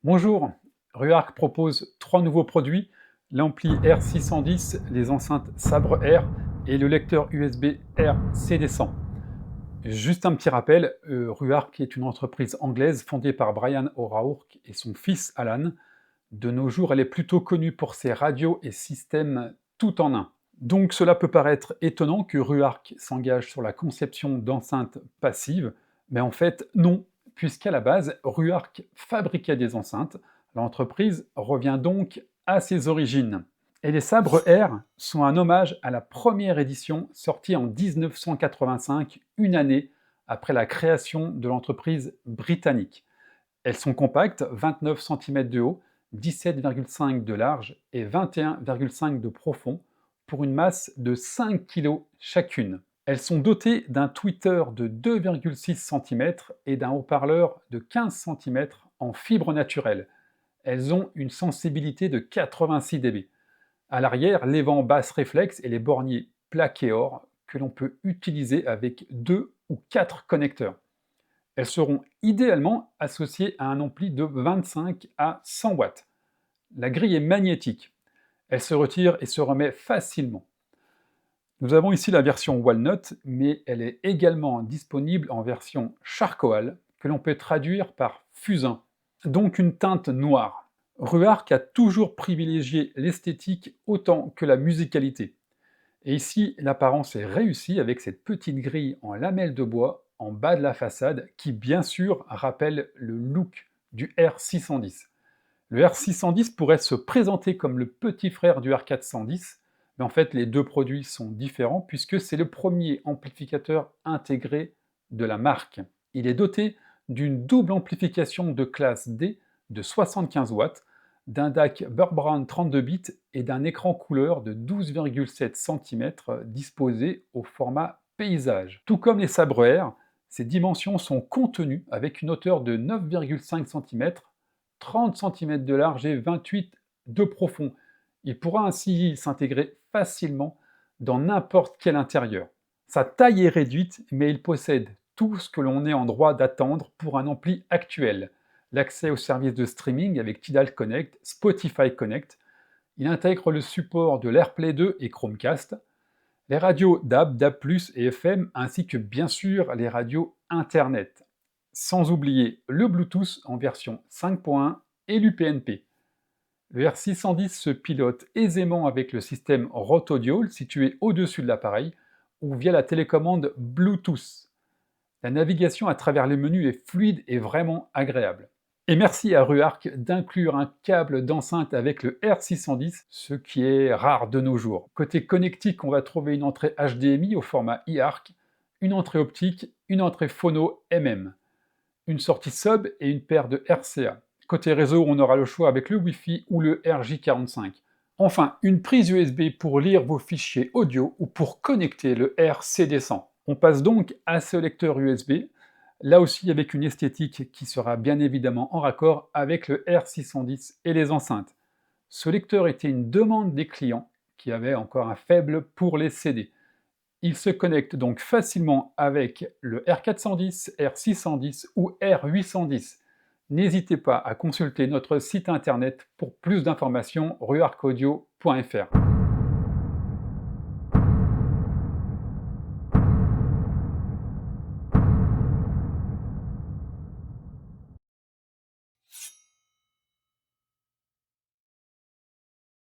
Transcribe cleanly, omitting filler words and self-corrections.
Bonjour, Ruark propose 3 nouveaux produits, l'ampli R610, les enceintes Sabre R et le lecteur USB RCD100. Juste un petit rappel, Ruark est une entreprise anglaise fondée par Brian O'Rourke et son fils Alan. De nos jours, elle est plutôt connue pour ses radios et systèmes tout en un. Donc cela peut paraître étonnant que Ruark s'engage sur la conception d'enceintes passives, mais en fait non, puisqu'à la base, Ruark fabriquait des enceintes. L'entreprise revient donc à ses origines. Et les sabres R sont un hommage à la première édition sortie en 1985, une année après la création de l'entreprise britannique. Elles sont compactes, 29 cm de haut, 17,5 de large et 21,5 de profond, pour une masse de 5 kg chacune. Elles sont dotées d'un tweeter de 2,6 cm et d'un haut-parleur de 15 cm en fibre naturelle. Elles ont une sensibilité de 86 dB. À l'arrière, les vents basse réflexe et les borniers plaqués or que l'on peut utiliser avec 2 ou 4 connecteurs. Elles seront idéalement associées à un ampli de 25 à 100 watts. La grille est magnétique. Elle se retire et se remet facilement. Nous avons ici la version Walnut, mais elle est également disponible en version Charcoal, que l'on peut traduire par fusain, donc une teinte noire. Ruark a toujours privilégié l'esthétique autant que la musicalité. Et ici, l'apparence est réussie avec cette petite grille en lamelles de bois en bas de la façade qui, bien sûr, rappelle le look du R610. Le R610 pourrait se présenter comme le petit frère du R410, mais en fait, les deux produits sont différents puisque c'est le premier amplificateur intégré de la marque. Il est doté d'une double amplification de classe D de 75 watts, d'un DAC Burr Brown 32 bits et d'un écran couleur de 12,7 cm disposé au format paysage. Tout comme les sabres R, ces dimensions sont contenues avec une hauteur de 9,5 cm, 30 cm de large et 28 de profond. Il pourra ainsi s'intégrer facilement dans n'importe quel intérieur. Sa taille est réduite, mais il possède tout ce que l'on est en droit d'attendre pour un ampli actuel. L'accès aux services de streaming avec Tidal Connect, Spotify Connect. Il intègre le support de l'AirPlay 2 et Chromecast, les radios DAB, DAB+, et FM, ainsi que bien sûr les radios Internet. Sans oublier le Bluetooth en version 5.1 et l'UPnP. Le R610 se pilote aisément avec le système Rotodial situé au-dessus de l'appareil ou via la télécommande Bluetooth. La navigation à travers les menus est fluide et vraiment agréable. Et merci à Ruark d'inclure un câble d'enceinte avec le R610, ce qui est rare de nos jours. Côté connectique, on va trouver une entrée HDMI au format eARC, une entrée optique, une entrée phono MM, une sortie sub et une paire de RCA. Côté réseau, on aura le choix avec le Wi-Fi ou le RJ45. Enfin, une prise USB pour lire vos fichiers audio ou pour connecter le RCD100. On passe donc à ce lecteur USB, là aussi avec une esthétique qui sera bien évidemment en raccord avec le R610 et les enceintes. Ce lecteur était une demande des clients qui avaient encore un faible pour les CD. Il se connecte donc facilement avec le R410, R610 ou R810. N'hésitez pas à consulter notre site internet pour plus d'informations ruarcaudio.fr.